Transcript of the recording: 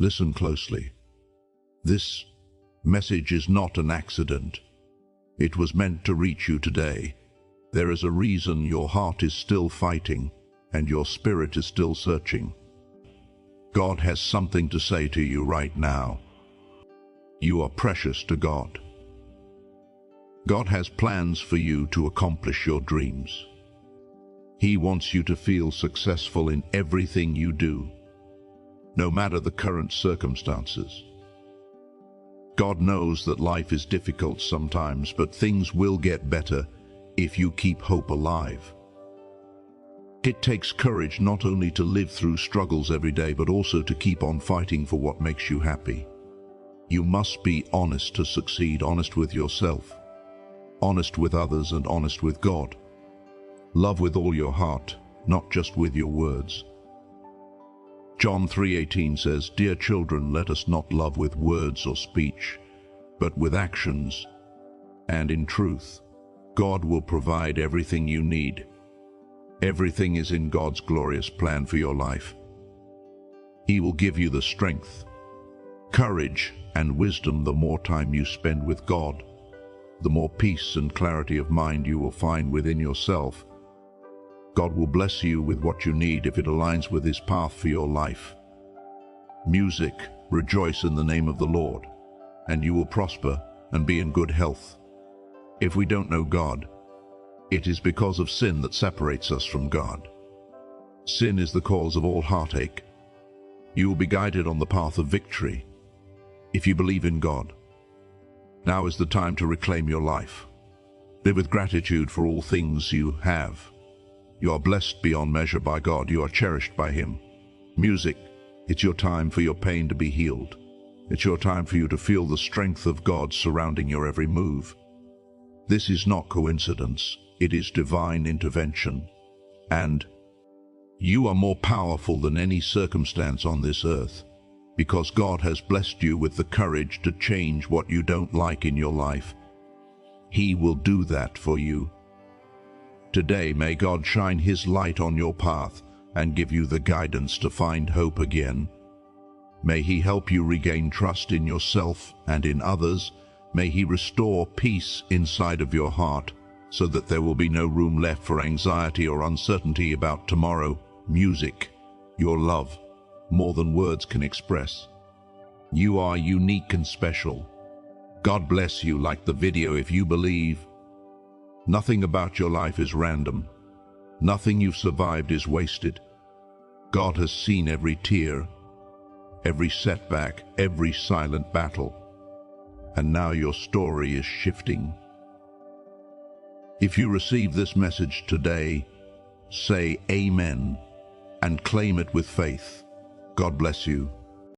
Listen closely. This message is not an accident. It was meant to reach you today. There is a reason your heart is still fighting and your spirit is still searching. God has something to say to you right now. You are precious to God. God has plans for you to accomplish your dreams. He wants you to feel successful in everything you do, no matter the current circumstances. God knows that life is difficult sometimes, but things will get better if you keep hope alive. It takes courage not only to live through struggles every day, but also to keep on fighting for what makes you happy. You must be honest to succeed, honest with yourself, honest with others, and honest with God. Love with all your heart, not just with your words. John 3:18 says, "Dear children, let us not love with words or speech, but with actions and in truth." God will provide everything you need. Everything is in God's glorious plan for your life. He will give you the strength, courage, and wisdom. The more time you spend with God, the more peace and clarity of mind you will find within yourself. God will bless you with what you need if it aligns with His path for your life. Music, rejoice in the name of the Lord, and you will prosper and be in good health. If we don't know God, it is because of sin that separates us from God. Sin is the cause of all heartache. You will be guided on the path of victory if you believe in God. Now is the time to reclaim your life. Live with gratitude for all things you have. You are blessed beyond measure by God. You are cherished by Him. Music, it's your time for your pain to be healed. It's your time for you to feel the strength of God surrounding your every move. This is not coincidence. It is divine intervention. And you are more powerful than any circumstance on this earth, because God has blessed you with the courage to change what you don't like in your life. He will do that for you. Today, may God shine His light on your path and give you the guidance to find hope again. May He help you regain trust in yourself and in others. May He restore peace inside of your heart so that there will be no room left for anxiety or uncertainty about tomorrow. Music, your love, more than words can express. You are unique and special. God bless you. Like the video if you believe. Nothing about your life is random. Nothing you've survived is wasted. God has seen every tear, every setback, every silent battle. And now your story is shifting. If you receive this message today, say Amen and claim it with faith. God bless you.